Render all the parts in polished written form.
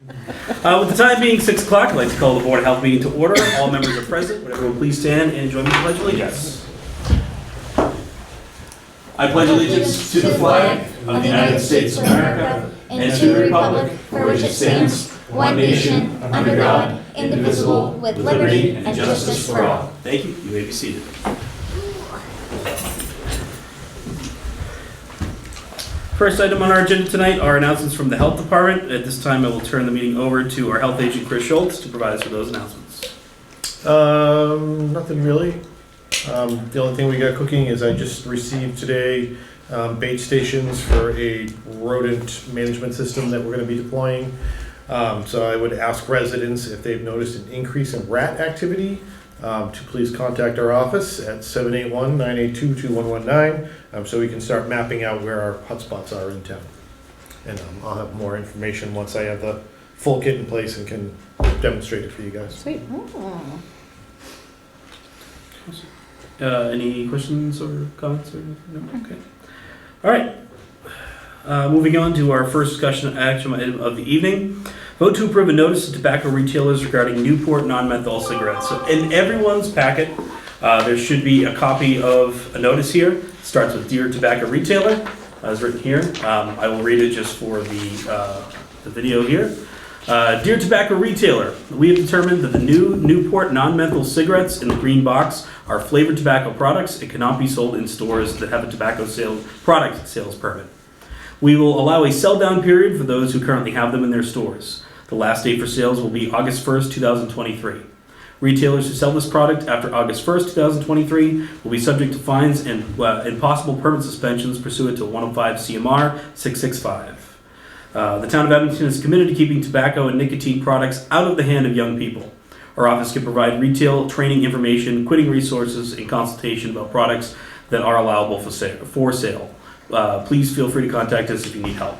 With the time being 6 o'clock, I'd like to call the Board of Health meeting to order. All members are present. Would everyone please stand and join me in the Pledge of Allegiance? I pledge allegiance to the flag of the United States of America and to the republic for which it stands, one nation, under God, indivisible, with liberty and justice for all. Thank you. You may be seated. First item on our agenda tonight are announcements from the Health Department. At this time, I will turn the meeting over to our Health Agent, Chris Schultz, to provide us with those announcements. Nothing really. The only thing we got cooking is I just received today bait stations for a rodent management system that we're going to be deploying. So I would ask residents if they've noticed an increase in rat activity to please contact our office at 781-982-2119 so we can start mapping out where our hotspots are in town. And I'll have more information once I have the full kit in place and can demonstrate it for you guys. Sweet. Any questions or comments? Or no? Okay. All right. Moving on to our first discussion action item of the evening. Vote to approve a notice to tobacco retailers regarding Newport non-menthol cigarettes. So in everyone's packet, there should be a copy of a notice here. It starts with Dear Tobacco Retailer, as written here. I will read it just for the video here. Dear Tobacco Retailer, we have determined that the new Newport non-menthol cigarettes in the green box are flavored tobacco products and cannot be sold in stores that have a tobacco product sales permit. We will allow a sell-down period for those who currently have them in their stores. The last date for sales will be August 1st, 2023. Retailers who sell this product after August 1st, 2023 will be subject to fines and possible permit suspensions pursuant to 105 CMR 665. The town of Abington is committed to keeping tobacco and nicotine products out of the hand of young people. Our office can provide retail training information, quitting resources, and consultation about products that are allowable for sale. Please feel free to contact us if you need help.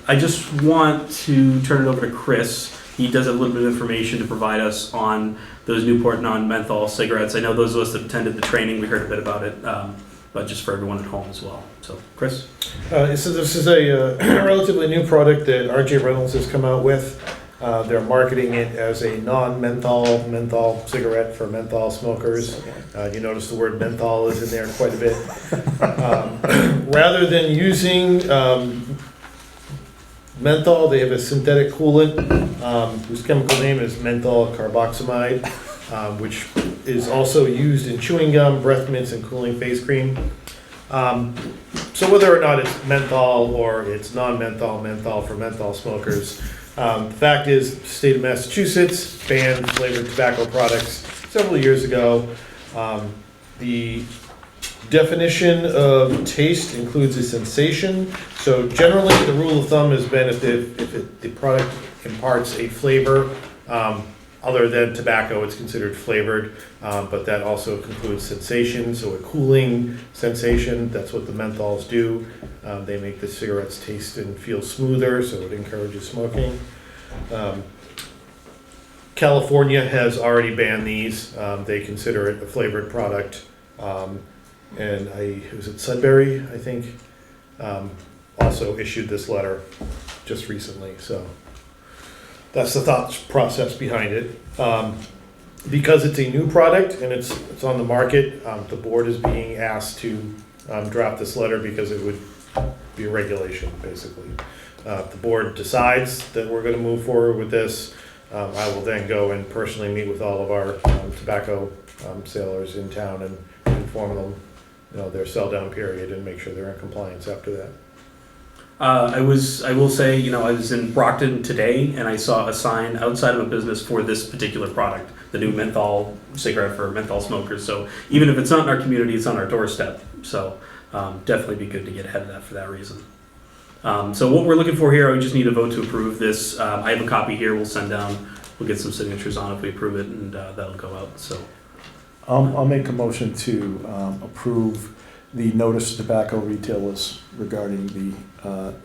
I just want to turn it over to Chris. He does have a little bit of information to provide us on those Newport non-menthol cigarettes. I know those of us that attended the training, we heard a bit about it, but just for everyone at home as well. So, Chris? So this is a relatively new product that RJ Reynolds has come out with. They're marketing it as a menthol cigarette for menthol smokers. You notice the word menthol is in there quite a bit. Rather than using menthol, they have a synthetic coolant whose chemical name is menthol carboxamide, which is also used in chewing gum, breath mints, and cooling face cream. So whether or not it's menthol or it's non-menthol, menthol for menthol smokers, the fact is the state of Massachusetts banned flavored tobacco products several years ago. The definition of taste includes a sensation. So generally the rule of thumb has been if the product imparts a flavor other than tobacco, it's considered flavored, but that also includes sensation. So a cooling sensation, that's what the menthols do. They make the cigarettes taste and feel smoother, so it encourages smoking. California has already banned these. They consider it a flavored product. And was it Sudbury, I think, also issued this letter just recently. So that's the thought process behind it. Because it's a new product and it's on the market, the board is being asked to draft this letter because it would be a regulation, basically. If the board decides that we're going to move forward with this, I will then go and personally meet with all of our tobacco sellers in town and inform them, their sell down period and make sure they're in compliance after that. I will say, I was in Brockton today and I saw a sign outside of a business for this particular product, the new menthol cigarette for menthol smokers. So even if it's not in our community, it's on our doorstep. So definitely be good to get ahead of that for that reason. So what we're looking for here, we just need a vote to approve this. I have a copy here. We'll send down. We'll get some signatures on if we approve it, and that'll go out. So I'll make a motion to approve the notice to tobacco retailers regarding the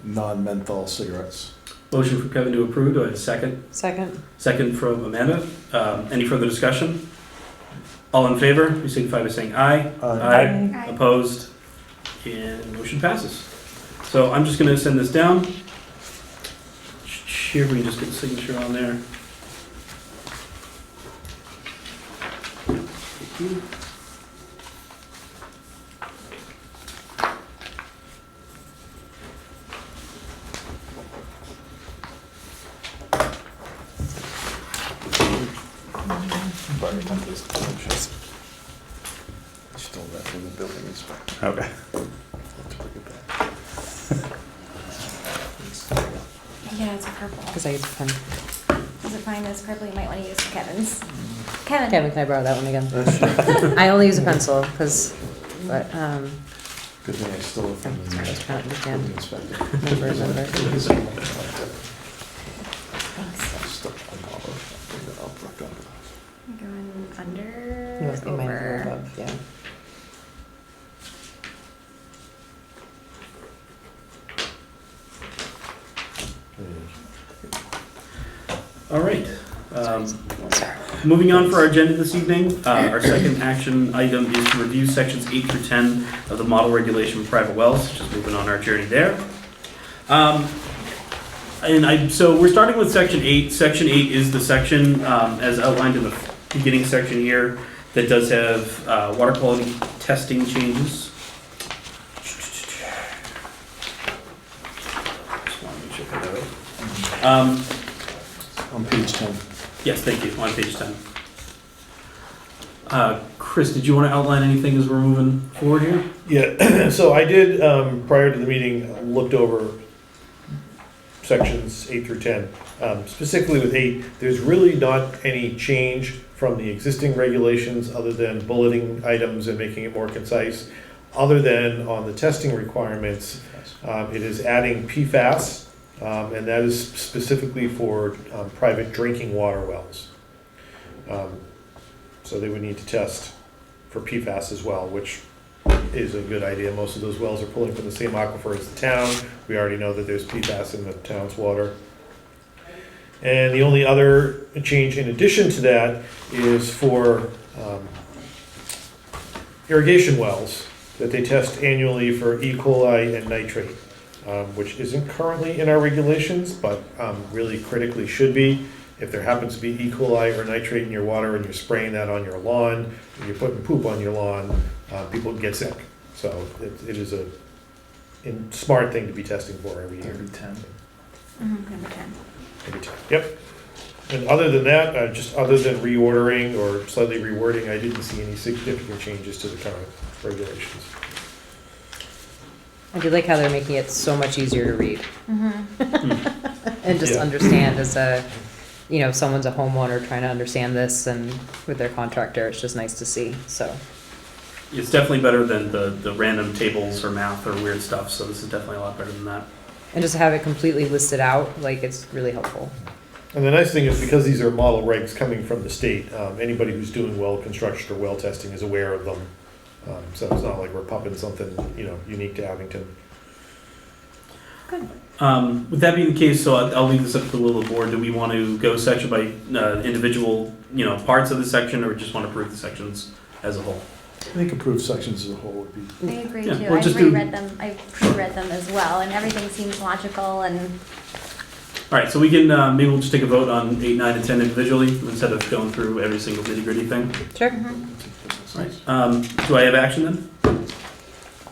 non-menthol cigarettes. Motion from Kevin to approve. Do I have a second? Second. Second from Amanda. Any further discussion? All in favor, please signify by saying aye. Aye. Opposed? And motion passes. So I'm just going to send this down. here, we can just get the signature on there. Thank you. I stole that from the building inspector. Okay. Let's bring it back. Yeah, it's a purple. Because I use a pen. Is it fine as purple? You might want to use Kevin's. Kevin. Kevin, can I borrow that one again? I only use a pencil, because, but, Good thing I stole it from the sorry, I was trying to understand. building inspector. Remember. Thanks. Stuck on all of it. I'll look up. Going under, You must be mine over. above, yeah. All right. Moving on for our agenda this evening, our second action item is to review sections 8 through 10 of the model regulation for private wells, just moving on our journey there. So we're starting with section 8. Section 8 is the section, as outlined in the beginning section here, that does have water quality testing changes. Just want to make sure I got it right. On page 10. Yes, thank you, on page 10. Chris, did you want to outline anything as we're moving forward here? Yeah, so I did, prior to the meeting, looked over sections 8 through 10. Specifically with 8, there's really not any change from the existing regulations other than bulleting items and making it more concise. Other than on the testing requirements, it is adding PFAS, and that is specifically for private drinking water wells. So they would need to test for PFAS as well, which is a good idea. Most of those wells are pulling from the same aquifer as the town. We already know that there's PFAS in the town's water. And the only other change in addition to that is for irrigation wells, that they test annually for E. coli and nitrate, which isn't currently in our regulations, but really critically should be. If there happens to be E. coli or nitrate in your water and you're spraying that on your lawn, and you're putting poop on your lawn, people get sick. So it is a smart thing to be testing for every year. Every 10. Number 10. Every time. Yep. And other than that, just other than reordering or slightly rewording, I didn't see any significant changes to the current regulations. I do like how they're making it so much easier to read and just Yeah. understand as a, if someone's a homeowner trying to understand this and with their contractor, it's just nice to see, so. It's definitely better than the random tables or math or weird stuff, so this is definitely a lot better than that. And just to have it completely listed out, like, it's really helpful. And the nice thing is because these are model regs coming from the state, anybody who's doing well construction or well testing is aware of them. So it's not like we're pumping something, unique to Abington. Good. With that being the case, so I'll leave this up to the will of the board. Do we want to go section by individual, parts of the section, or just want to approve the sections as a whole? I think approved sections as a whole would be. I agree Yeah, too. we'll I've just do- reread them. I've pre-read them as well, and everything seems logical and All right, so we can, maybe we'll just take a vote on 8, 9, and 10 individually, instead of going through every single nitty-gritty thing. Sure. All right, do I have action then?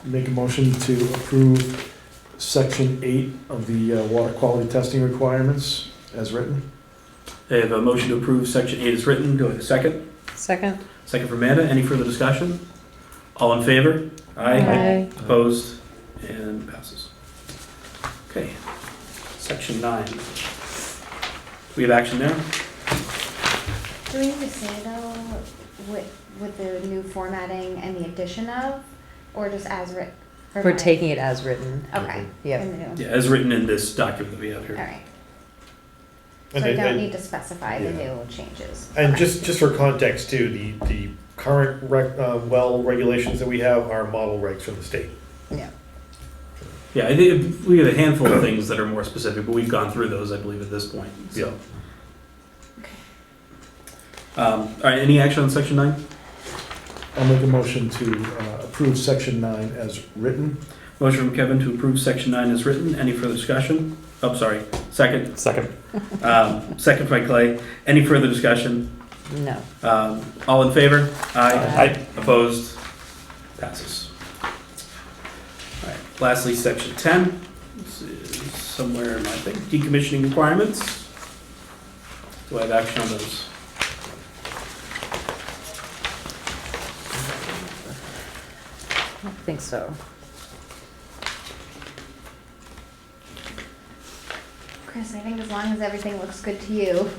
Make a motion to approve section 8 of the water quality testing requirements as written. I have a motion to approve section 8 as written. Do I have a second? Second? Second for Amanda. Any further discussion? All in favor? Aye. Opposed? And passes. Okay. Section 9. We have action there? do we need to say though with the new formatting and the addition of, or just as written? We're taking it as written. Okay. Yeah. In the new. Yeah, as written in this document that we have All here. right. And So we I- don't I- need to specify the Yeah. new changes. And Okay. just for context too, the current well regulations that we have are model regs from the state. Yeah. Yeah, I think we have a handful of things that are more specific, but we've gone through those, I believe, at this point. So. All right, any action on section 9? I'll make a motion to approve section 9 as written. Motion from Kevin to approve section 9 is written. Any further discussion? Oh, sorry. Second. Second. Second by Clay. Any further discussion? No. All in favor? Aye. Opposed? Passes. All right. Lastly, section 10. This is somewhere in my thing. Decommissioning requirements. Do I have action on those? I don't think so. Chris, I think as long as everything looks good to you.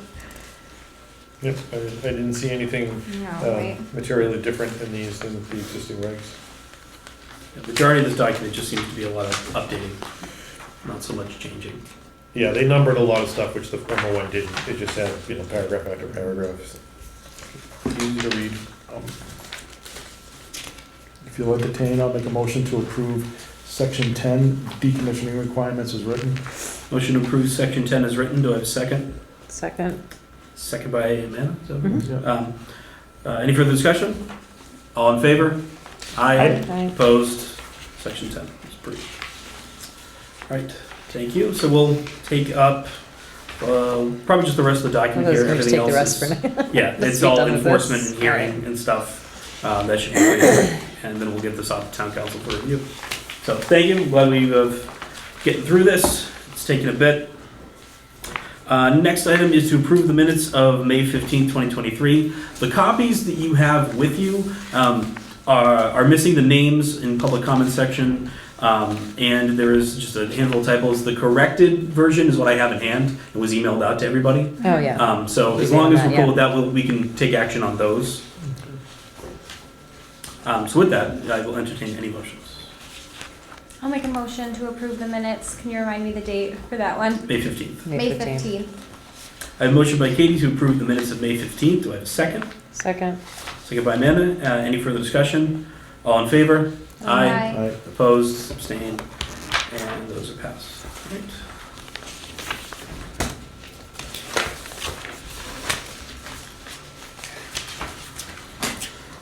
Yep, I didn't see anything No, right? materially different in these than the existing regs. The majority of this document just seems to be a lot of updating, not so much changing. Yeah, they numbered a lot of stuff, which the former one didn't. It just had, paragraph after paragraph. Easy to read. If you'll entertain, I'll make a motion to approve section 10 decommissioning requirements as written. Motion to approve section 10 is written. Do I have a second? Second. Second by Amanda. Mhm. Yeah. Any further discussion? All in favor? Aye. Aye. Opposed? Section 10 is approved. All right, thank you. So we'll take up probably just the rest of the I document was here. going to Everything take the else rest for is, now. yeah, Let's it's be all done with enforcement this. and hearing Alright. and stuff. That should be great. And then we'll get this off to town council for review. So thank you. Glad we have getting through this. It's taken a bit. Next item is to approve the minutes of May 15th, 2023. The copies that you have with you are missing the names in public comment section, and there is just a handful of typos. The corrected version is what I have in hand. It was emailed out to everybody. Oh, yeah. So We as long as did we're that, cool with that, we can take action on those. So with that, I will entertain any motions. I'll make a motion to approve the minutes. Can you remind me the date for that one? May 15th. May 15th. 15th. I have a motion by Katie to approve the minutes of May 15th. Do I have a second? Second. Second by Amanda. Any further discussion? All in favor? Aye. Opposed? Abstained? And those are passed. Right.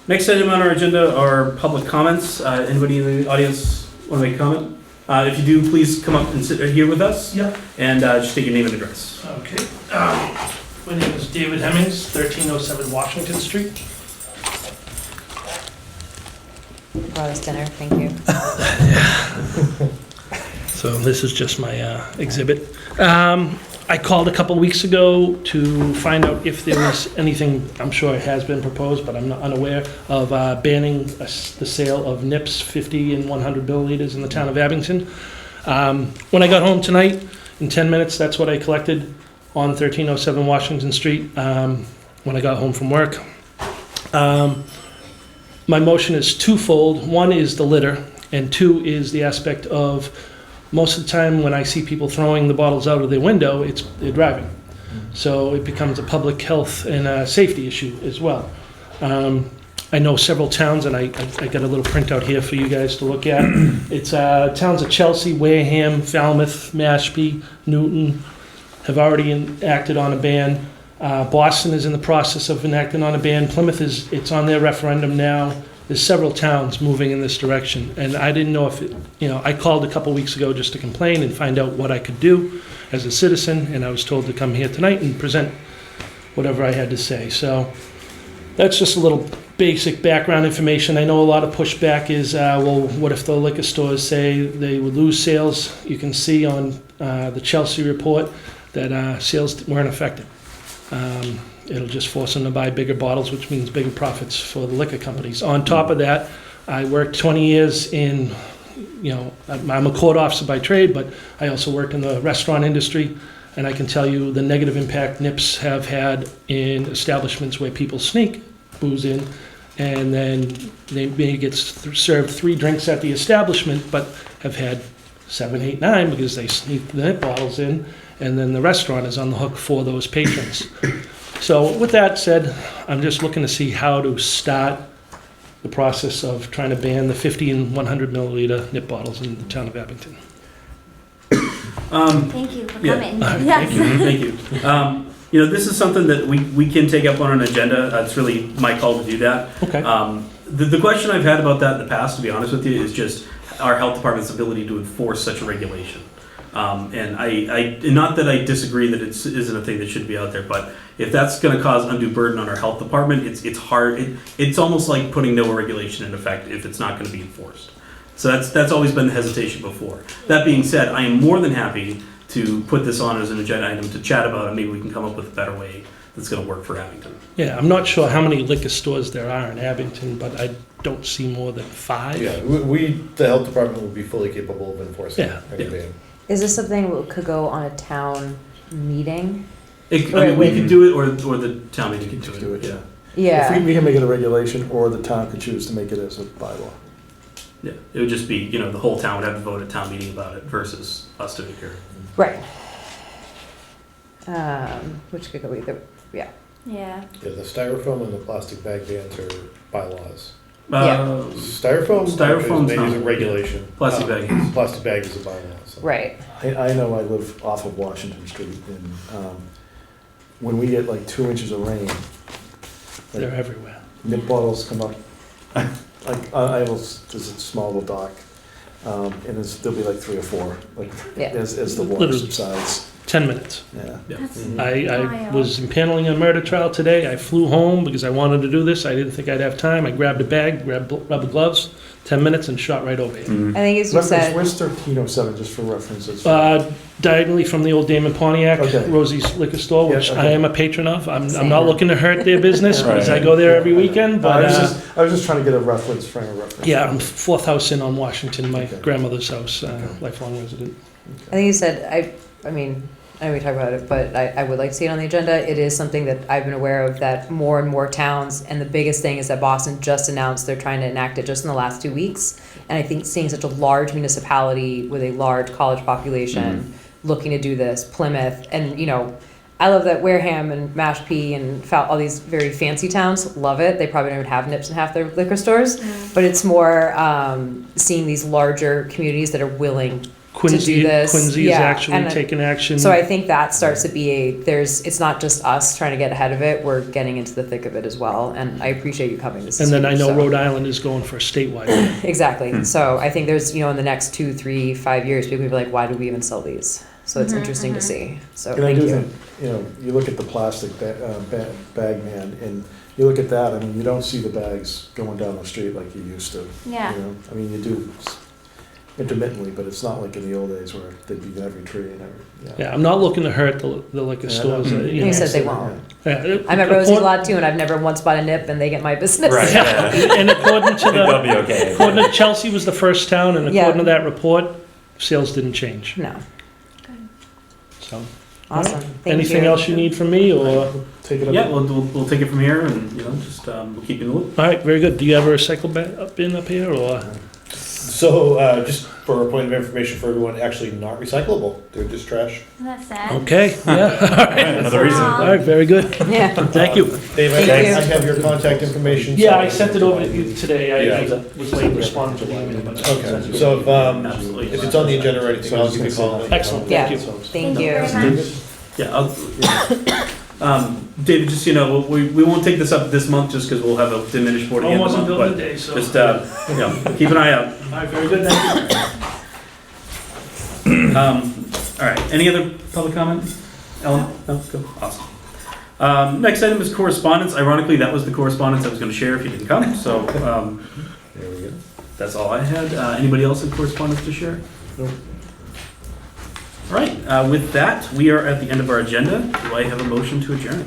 Next item on our agenda are public comments. Anybody in the audience want to make a comment? If you do, please come up and sit here with us. Yep. And just take your name and address. Okay. My name is David Hemmings, 1307 Washington Street. Brought us dinner. Thank you. So this is just my exhibit. I called a couple weeks ago to find out if there was anything, I'm sure it has been proposed, but I'm not unaware, of banning the sale of nips 50 and 100 milliliters in the town of Abington. When I got home tonight, in 10 minutes, that's what I collected on 1307 Washington Street when I got home from work. My motion is twofold. One is the litter, and two is the aspect of most of the time when I see people throwing the bottles out of their window, they're driving. So it becomes a public health and a safety issue as well. I know several towns, and I got a little printout here for you guys to look at. It's towns of Chelsea, Wareham, Falmouth, Mashpee, Newton have already acted on a ban. Boston is in the process of enacting on a ban. Plymouth it's on their referendum now. There's several towns moving in this direction, and I didn't know if I called a couple weeks ago just to complain and find out what I could do as a citizen, and I was told to come here tonight and present whatever I had to say. So that's just a little basic background information. I know a lot of pushback is, well, what if the liquor stores say they would lose sales? You can see on the Chelsea report that sales weren't affected. It'll just force them to buy bigger bottles, which means bigger profits for the liquor companies. On top of that, I worked 20 years in, I'm a court officer by trade, but I also worked in the restaurant industry, and I can tell you the negative impact nips have had in establishments where people sneak booze in, and then they may get served 3 drinks at the establishment, but have had 7, 8, 9 because they sneak the nip bottles in, and then the restaurant is on the hook for those patrons. So with that said, I'm just looking to see how to start the process of trying to ban the 50 and 100 milliliter nip bottles in the town of Abington. Thank you for coming. Yes. Thank you. This is something that we can take up on an agenda. It's really my call to do that. Okay. The question I've had about that in the past, to be honest with you, is just our health department's ability to enforce such a regulation. And not that I disagree that it isn't a thing that should be out there, but if that's going to cause undue burden on our health department, it's hard. It's almost like putting no regulation in effect if it's not going to be enforced. So that's always been the hesitation before. That being said, I am more than happy to put this on as an agenda item to chat about, and maybe we can come up with a better way that's going to work for Abington. Yeah, I'm not sure how many liquor stores there are in Abington, but I don't see more than 5. Yeah, the health department would be fully capable of enforcing Yeah, any yeah. ban. Is this something that could go on a town meeting? I mean, we could do it, or the town meeting could do it. Yeah. Yeah. If we can make it a regulation, or the town could choose to make it as a bylaw. Yeah, it would just be, the whole town would have to vote at town meeting about it versus us doing it here. Right. Which could go either, yeah. Yeah. Yeah, the styrofoam and the plastic bag bans are bylaws. Yeah. Styrofoam's maybe is a not. regulation. Plastic bag. Plastic bag is a bylaw. So. Right. I know I live off of Washington Street, and when we get like 2 inches of rain, They're everywhere. nip bottles come up. Like, there's a small little dock, and there'll be like 3 or 4, like, Yeah. as the water Literally. subsides. 10 minutes. Yeah. That's I was impaneling a murder trial today. I flew home because I wanted to do this. I didn't think I'd have time. I grabbed a bag, grabbed rubber gloves, 10 minutes, and shot right over here. Mm-hmm. I think as you Reference, said, where's 1307, just for references? Diagonally from the old Damon Pontiac, Okay. Rosie's Liquor Store, which Yeah, I okay. am a patron of. I'm Same. not looking to hurt their business because I Right. go there every weekend, I but was just trying to get a reference, frame of reference. yeah, I'm 4th house in on Washington, my Okay. grandmother's house, Okay. lifelong resident. I think you said, I mean, I know we talked about it, but I would like to see it on the agenda. It is something that I've been aware of that more and more towns, and the biggest thing is that Boston just announced they're trying to enact it just in the last 2 weeks. And I think seeing such a large municipality with a large college population looking to do this, Plymouth, and I love that Wareham and Mashpee and all these very fancy towns love it. They probably don't even have nips in half their liquor stores, but it's more seeing these larger communities that are willing Quincy, to do this. Quincy is Yeah, actually and taking action. So I think that starts to be it's not just us trying to get ahead of it, we're getting into the thick of it as well, and I appreciate you coming this and then I know so. Rhode Island is going for a statewide. Exactly, so I think there's, in the next 2, 3, 5 years, people will be like, why do we even sell these? So it's interesting to see, so And I thank do you. think, you look at the plastic bag man, and you look at that, I mean, you don't see the bags going down the street like you used to. Yeah. I mean, you do intermittently, but it's not like in the old days where they'd be in every tree and every, Yeah, I'm not looking to hurt the liquor Yeah, stores. no. You said they won't. Yeah, I'm at Rosie's a lot too, and I've never once bought a nip, and they get my business. Right. Yeah. And according to They'll be okay. according to Chelsea was the first town, and Yeah. according to that report, sales didn't change. No, So, awesome, thank you. anything else you need from me, or? take it up. Yeah, we'll take it from here, and just we'll keep you in the loop. All right, very good. Do you have a recycle bin up here, or? So, just for a point of information for everyone, actually not recyclable. They're just trash. That's sad. Okay, yeah, all right. Another reason. All right, very good. Yeah, Thank you. Dave, Thank I you. have your contact information. so- Yeah, I sent it over to you today. I Yeah. was late responding to the email. but- Okay, so Absolutely. if it's on the agenda or anything else, you can call me. Excellent, Yeah. thank you. thank you. very much. Yeah, David, just we won't take this up this month just because we'll have a diminished board again this Almost month, until the but day, so. just keep an eye out. All right, very good, thank you. All right, any other public comment? Ellen? No? Go. Awesome. Next item is correspondence. Ironically, that was the correspondence I was going to share if you didn't come, so There we go. that's all I had. Anybody else in correspondence to share? No. All right, with that, we are at the end of our agenda. Do I have a motion to adjourn?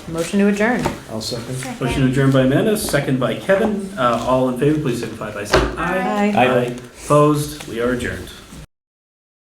Motion to adjourn. I'll second. Motion to adjourn by Amanda, second by Kevin. All in favor, please signify by saying aye. Bye. Aye. Opposed? We are adjourned.